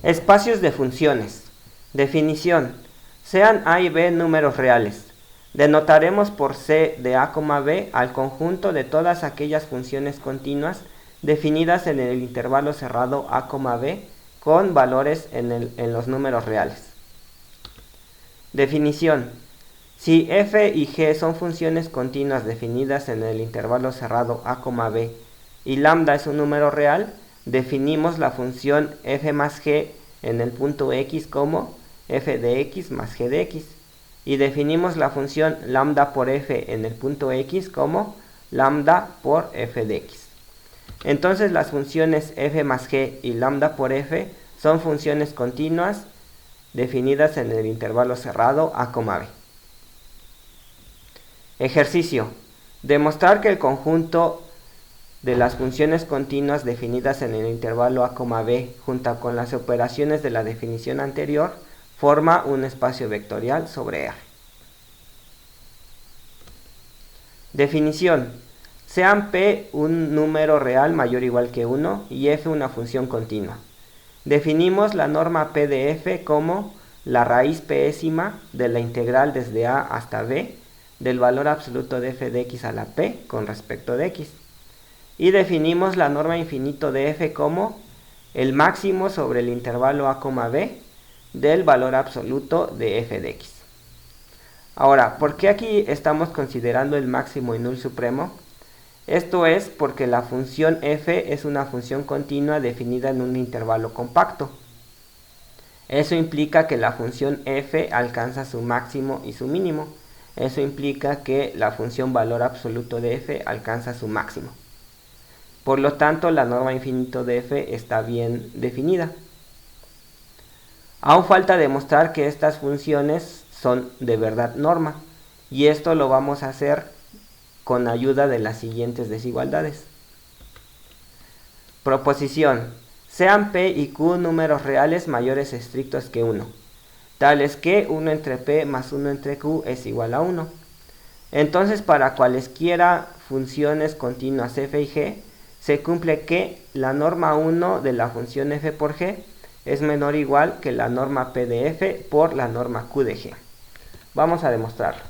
Espacios de funciones. Definición. Sean A y B números reales. Denotaremos por C de A, B al conjunto de todas aquellas funciones continuas definidas en el intervalo cerrado A, B con valores en los números reales. Definición. Si f y g son funciones continuas definidas en el intervalo cerrado A, B y lambda es un número real, definimos la función f más g en el punto x como f de x más g de x y definimos la función lambda por f en el punto x como lambda por f de x. Entonces las funciones f más g y lambda por f son funciones continuas definidas en el intervalo cerrado A, B. Ejercicio. Demostrar que el conjunto de las funciones continuas definidas en el intervalo A, B junto con las operaciones de la definición anterior forma un espacio vectorial sobre R. Definición. Sean P un número real mayor o igual que 1 y F una función continua. Definimos la norma P de F como la raíz pésima de la integral desde A hasta B del valor absoluto de f de x a la p con respecto de x. Y definimos la norma infinito de f como el máximo sobre el intervalo A, B del valor absoluto de f de x. Ahora, ¿por qué aquí estamos considerando el máximo y null supremo? Esto es porque la función f es una función continua definida en un intervalo compacto. Eso implica que la función f alcanza su máximo y su mínimo. Eso implica que la función valor absoluto de f alcanza su máximo. Por lo tanto, la norma infinito de f está bien definida. Aún falta demostrar que estas funciones son de verdad norma, y esto lo vamos a hacer con ayuda de las siguientes desigualdades. Proposición. Sean p y q números reales mayores estrictos que 1. Tales que 1 entre p más 1 entre q es igual a 1. Entonces, para cualesquiera funciones continuas f y g, se cumple que la norma 1 de la función f por g es menor o igual que la norma p de f por la norma q de g. Vamos a demostrarlo.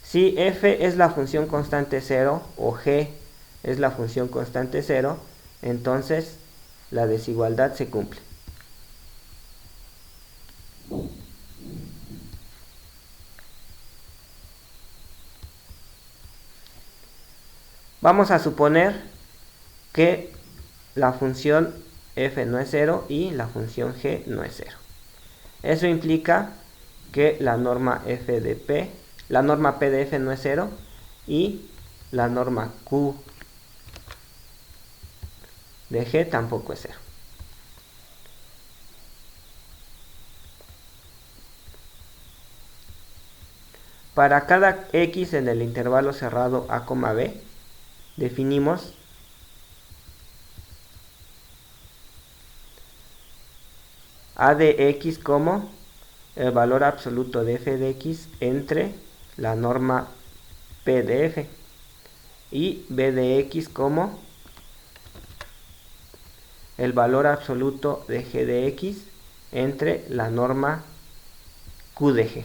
Si f es la función constante 0 o g es la función constante 0, entonces la desigualdad se cumple. Vamos a suponer que la función f no es 0 y la función g no es 0. Eso implica que la norma f de p, la norma p de f no es 0 y la norma q de g tampoco es 0. Para cada x en el intervalo cerrado A, B, definimos a de x como el valor absoluto de f de x entre la norma p de f y b de x como el valor absoluto de g de x entre la norma q de g.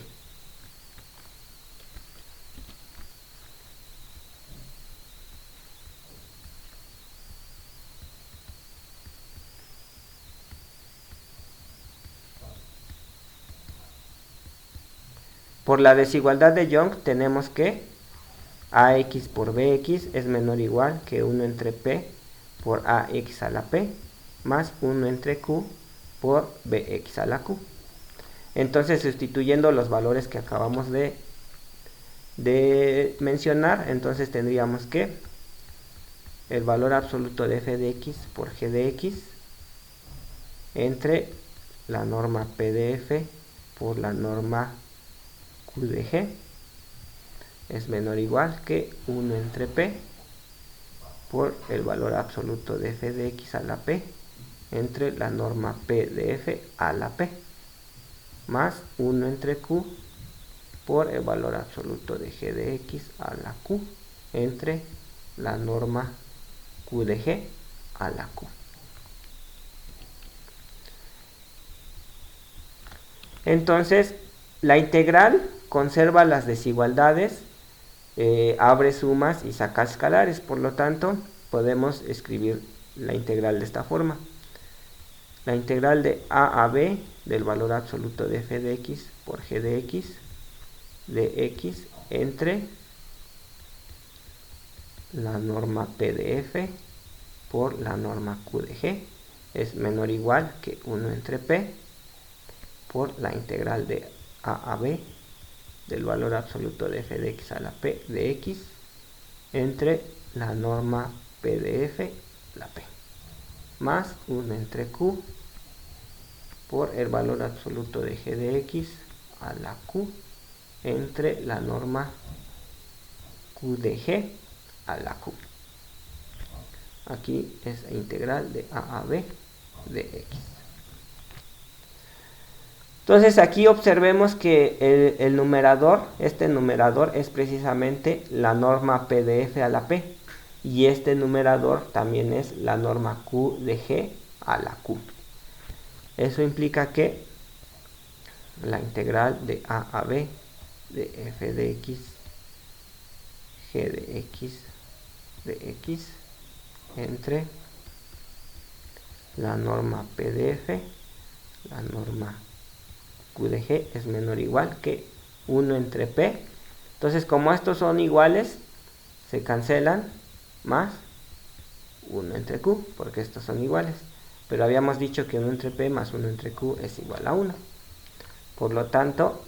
Por la desigualdad de Young tenemos que ax por bx es menor o igual que 1 entre p por ax a la p más 1 entre q por bx a la q. Entonces, sustituyendo los valores que acabamos de mencionar, entonces tendríamos que el valor absoluto de f de x por g de x entre la norma p de f por la norma q de g es menor o igual que 1 entre p por el valor absoluto de f de x a la p entre la norma p de f a la p más 1 entre q por el valor absoluto de g de x a la q entre la norma q de g a la q. Entonces, la integral conserva las desigualdades, abre sumas y saca escalares. Por lo tanto, podemos escribir la integral de esta forma. La integral de a b del valor absoluto de f de x por g de x entre la norma p de f por la norma q de g es menor o igual que 1 entre p por la integral de a b del valor absoluto de f de x a la p de x entre la norma p de f, la p, más 1 entre q por el valor absoluto de g de x a la q entre la norma q de g a la q. Aquí es la integral de a b de x. Entonces aquí observemos que el numerador, este numerador es precisamente la norma p de f a la p, y este numerador también es la norma q de g a la q. Eso implica que la integral de a b de f de x, g de x entre la norma p de f, la norma q de g es menor o igual que 1 entre p. Entonces, como estos son iguales, se cancelan, más 1 entre q, porque estos son iguales. Pero habíamos dicho que 1 entre p más 1 entre q es igual a 1. Por lo tanto,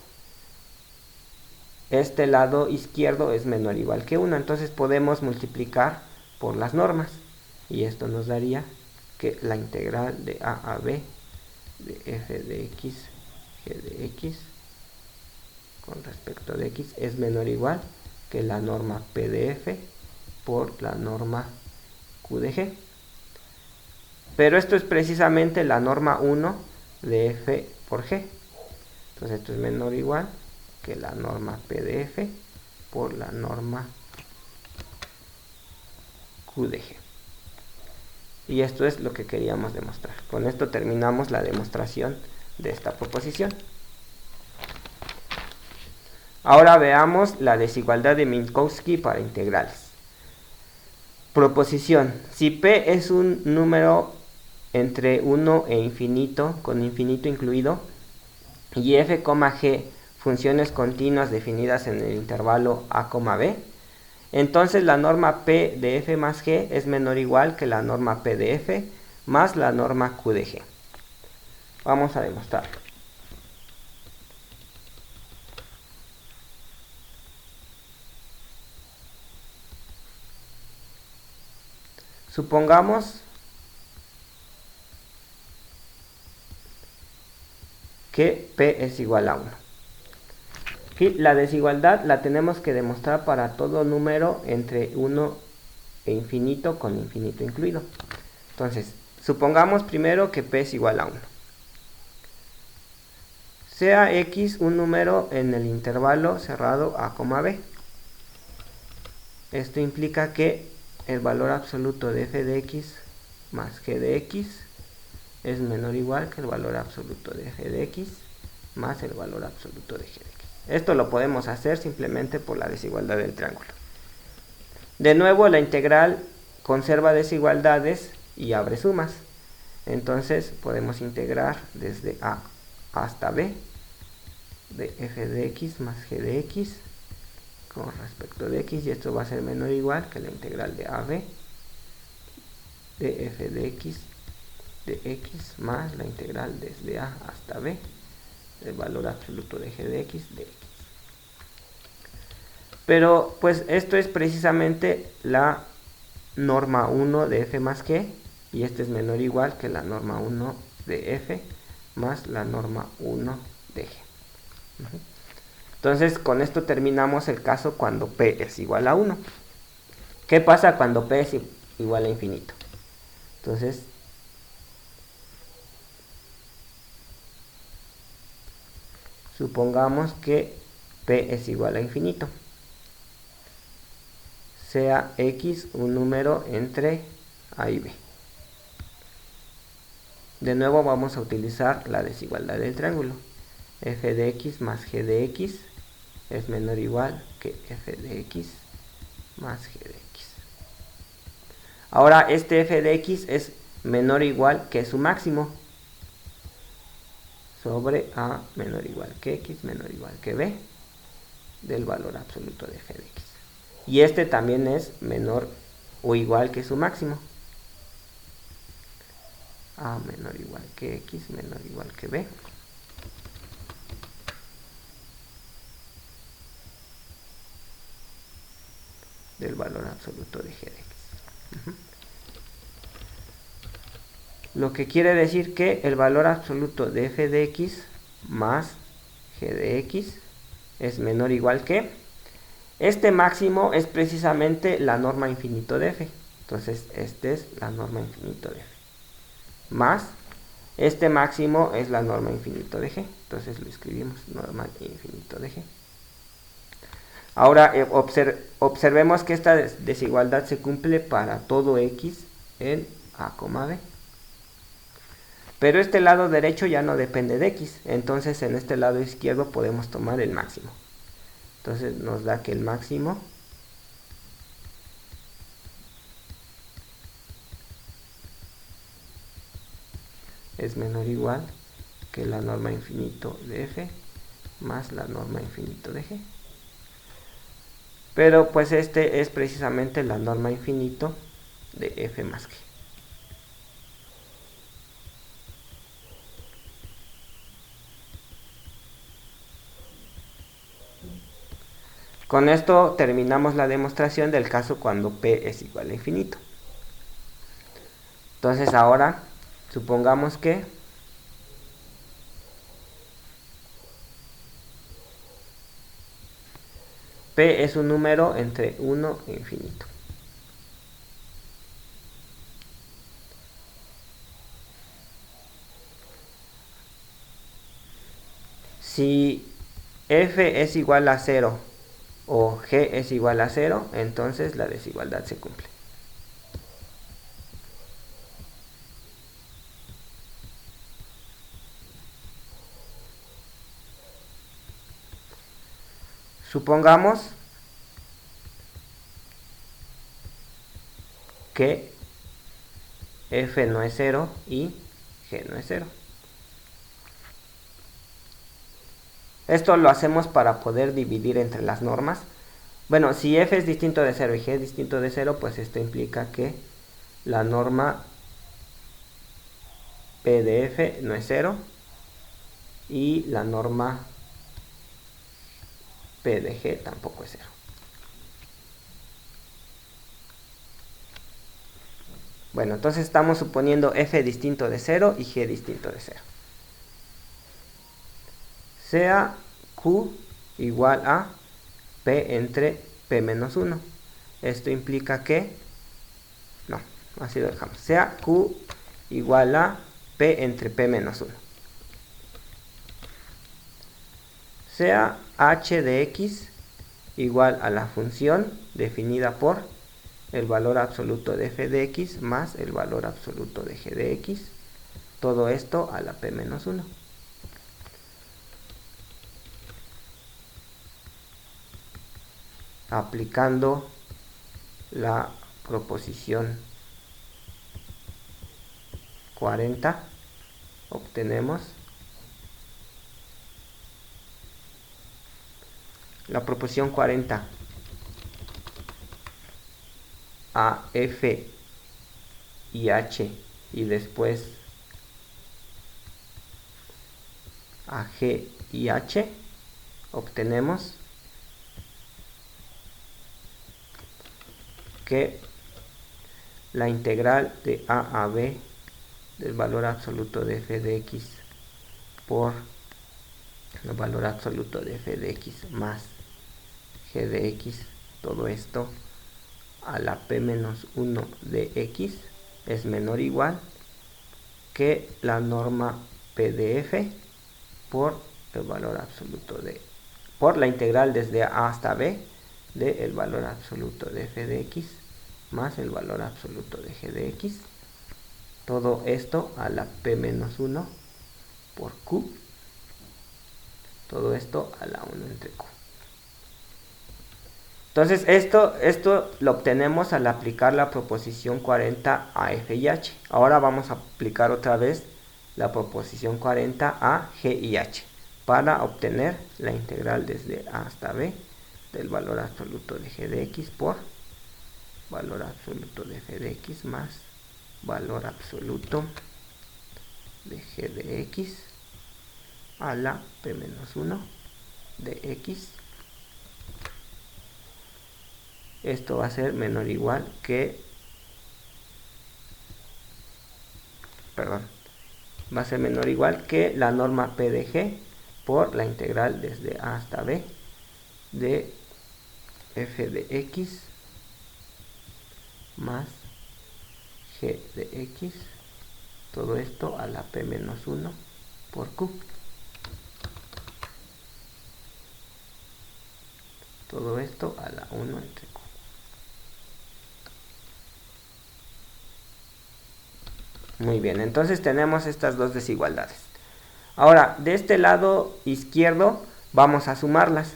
este lado izquierdo es menor o igual que 1. Entonces podemos multiplicar por las normas. Y esto nos daría que la integral de a b de f de x, g de x, con respecto de x, es menor o igual que la norma p de f por la norma q de g. Pero esto es precisamente la norma 1 de f por g. Entonces esto es menor o igual que la norma p de f por la norma q de g. Y esto es lo que queríamos demostrar. Con esto terminamos la demostración de esta proposición. Ahora veamos la desigualdad de Minkowski para integrales. Proposición: si p es un número entre 1 e infinito, con infinito incluido, y f, g funciones continuas definidas en el intervalo a, b, entonces la norma p de f más g es menor o igual que la norma p de f más la norma q de g. Vamos a demostrarlo. Supongamos que p es igual a 1. Aquí la desigualdad la tenemos que demostrar para todo número entre 1 e infinito con infinito incluido. Entonces, supongamos primero que p es igual a 1. Sea x un número en el intervalo cerrado a, b. Esto implica que el valor absoluto de f de x más g de x es menor o igual que el valor absoluto de f de x más el valor absoluto de g de x. Esto lo podemos hacer simplemente por la desigualdad del triángulo. De nuevo, la integral conserva desigualdades y abre sumas. Entonces podemos integrar desde a hasta b de f de x más g de x con respecto de x, y esto va a ser menor o igual que la integral de ab de f de x más la integral desde a hasta b del valor absoluto de g de x de x. Pero pues esto es precisamente la norma 1 de f más g, y este es menor o igual que la norma 1 de f más la norma 1 de g. Entonces con esto terminamos el caso cuando p es igual a 1. ¿Qué pasa cuando p es igual a infinito? Entonces supongamos que P es igual a infinito. Sea X un número entre A y B. De nuevo vamos a utilizar la desigualdad del triángulo. F de X más G de X es menor o igual que F de X más G de X. Ahora este F de X es menor o igual que su máximo sobre A menor o igual que X menor o igual que B del valor absoluto de F de X. Y este también es menor o igual que su máximo. A menor o igual que X menor o igual que B. Del valor absoluto de G de X. Lo que quiere decir que el valor absoluto de F de X más G de X es menor o igual que... Este máximo es precisamente la norma infinito de F. Entonces, este es la norma infinito de F. Más, este máximo es la norma infinito de G. Entonces lo escribimos, norma infinito de G. Ahora, observemos que esta desigualdad se cumple para todo X en A, B. Pero este lado derecho ya no depende de X. Entonces, en este lado izquierdo podemos tomar el máximo. Entonces nos da que el máximo es menor o igual que la norma infinito de F más la norma infinito de G. Pero pues este es precisamente la norma infinito de F más G. Con esto terminamos la demostración del caso cuando P es igual a infinito. Entonces ahora supongamos que P es un número entre 1 e infinito. Si F es igual a 0 o G es igual a 0, entonces la desigualdad se cumple. Supongamos que F no es 0 y G no es 0. Esto lo hacemos para poder dividir entre las normas. Bueno, si F es distinto de 0 y G es distinto de 0, pues esto implica que la norma P de F no es 0 y la norma P de G tampoco es 0. Bueno, entonces estamos suponiendo F distinto de 0 y G distinto de 0. Sea Q igual a P entre P menos 1. Esto implica que... No, así lo dejamos. Sea Q igual a P entre P menos 1. Sea H de X igual a la función definida por el valor absoluto de F de X más el valor absoluto de G de X. Todo esto a la P menos 1. Aplicando la proposición 40, obtenemos la proposición 40 a F y H y después a G y H, obtenemos que la integral de A a B del valor absoluto de F de X por el valor absoluto de F de X más G de X, todo esto a la P menos 1 de X es menor o igual que la norma P de F por el valor absoluto de por la integral desde a hasta b del valor absoluto de f de x más el valor absoluto de g de x. Todo esto a la p menos 1 por q. Todo esto a la 1 entre q. Entonces esto lo obtenemos al aplicar la proposición 40 a f y h. Ahora vamos a aplicar otra vez la proposición 40 a g y h para obtener la integral desde a hasta b del valor absoluto de g de x por valor absoluto de f de x más valor absoluto de g de x a la p menos 1 de x. Esto va a ser menor o igual que, va a ser menor o igual que la norma p de g por la integral desde a hasta b de f de x más g de x, todo esto a la p menos 1 por q. Todo esto a la 1 entre q. Muy bien, entonces tenemos estas dos desigualdades. Ahora, de este lado izquierdo vamos a sumarlas.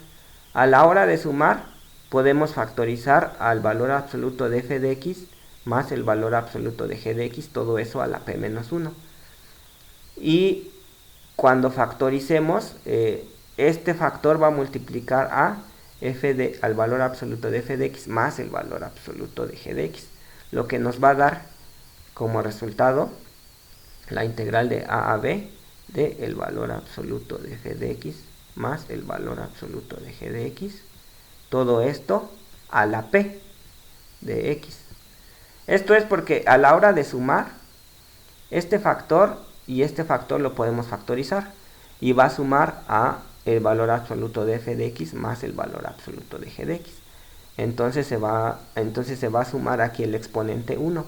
A la hora de sumar, podemos factorizar al valor absoluto de f de x más el valor absoluto de g de x, todo eso a la p menos 1. Y cuando factoricemos, este factor va a multiplicar a al valor absoluto de f de x más el valor absoluto de g de x, lo que nos va a dar como resultado la integral de a b de el valor absoluto de f de x más el valor absoluto de g de x, todo esto a la p de x. Esto es porque a la hora de sumar, este factor y este factor lo podemos factorizar y va a sumar a el valor absoluto de f de x más el valor absoluto de g de x. Entonces se va a sumar aquí el exponente 1.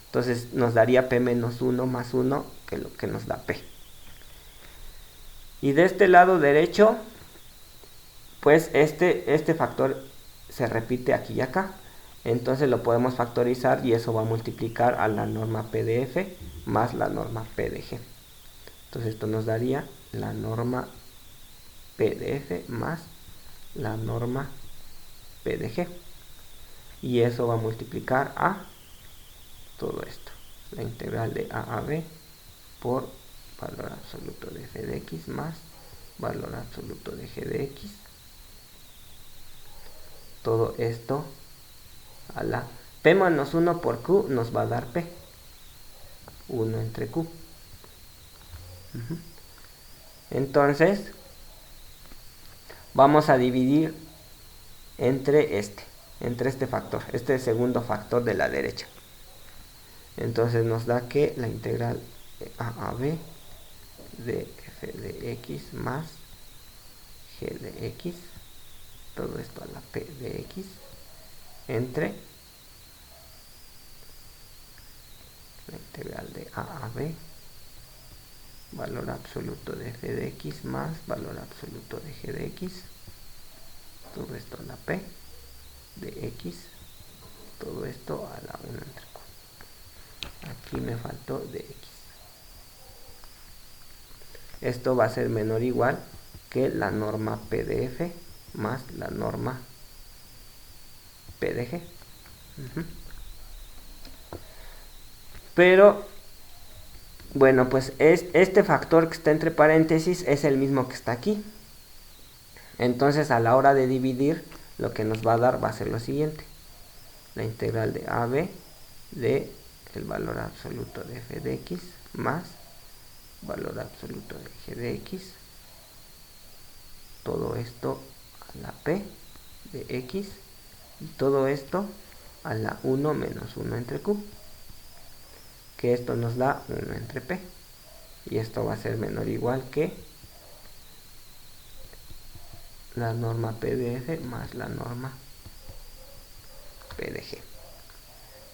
Entonces nos daría p menos 1 más 1, que lo que nos da p. Y de este lado derecho, pues este factor se repite aquí y acá. Entonces lo podemos factorizar y eso va a multiplicar a la norma p de f más la norma p de g. Entonces esto nos daría la norma p de f más la norma p de g. Y eso va a multiplicar a todo esto. La integral de a b por valor absoluto de f de x más valor absoluto de g de x. Todo esto a la p menos 1 por q nos va a dar p. 1 entre q. Entonces vamos a dividir entre este factor, este segundo factor de la derecha. Entonces nos da que la integral de a b de f de x más g de x, todo esto a la p de x, entre la integral de a b, valor absoluto de f de x más valor absoluto de g de x, todo esto a la p de x, todo esto a la 1 entre q. Aquí me faltó de x. Esto va a ser menor o igual que la norma p de f más la norma p de g. Pero, bueno, pues este factor que está entre paréntesis es el mismo que está aquí. Entonces a la hora de dividir, lo que nos va a dar va a ser lo siguiente. La integral de AB de el valor absoluto de f de x más valor absoluto de g de x. Todo esto a la p de x y todo esto a la 1 menos 1 entre q. Que esto nos da 1 entre p. Y esto va a ser menor o igual que la norma p de f más la norma p de g.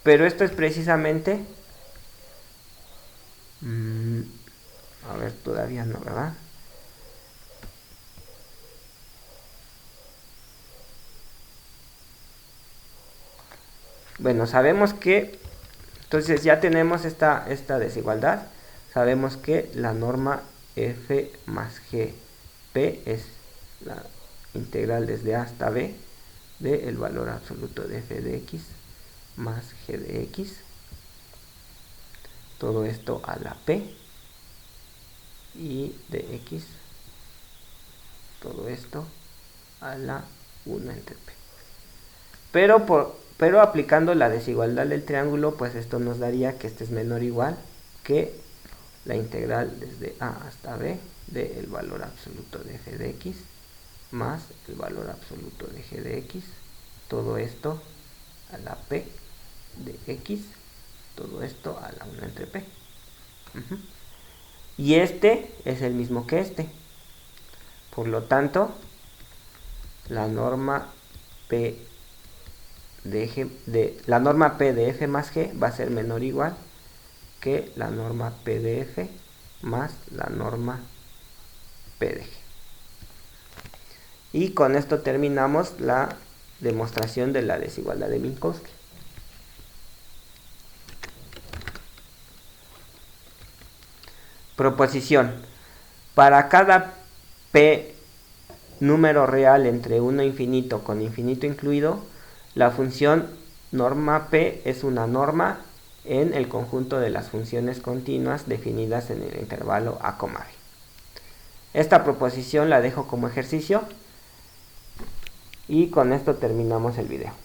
Pero esto es precisamente... a ver, todavía no, ¿verdad? bueno, sabemos que, entonces ya tenemos esta desigualdad. Sabemos que la norma f más gp es la integral desde a hasta b del valor absoluto de f de x más g de x. Todo esto a la p y de x. Todo esto a la 1 entre p. Pero aplicando la desigualdad del triángulo, pues esto nos daría que este es menor o igual que la integral desde a hasta b del valor absoluto de f de x más el valor absoluto de g de x. Todo esto a la p de x. Todo esto a la 1 entre p. Y este es el mismo que este. Por lo tanto, la norma P de f más g va a ser menor o igual que la norma P de f más la norma P de g. Y con esto terminamos la demostración de la desigualdad de Minkowski. Proposición. Para cada p número real entre 1 e infinito con infinito incluido, la función norma p es una norma en el conjunto de las funciones continuas definidas en el intervalo a, b. Esta proposición la dejo como ejercicio y con esto terminamos el video.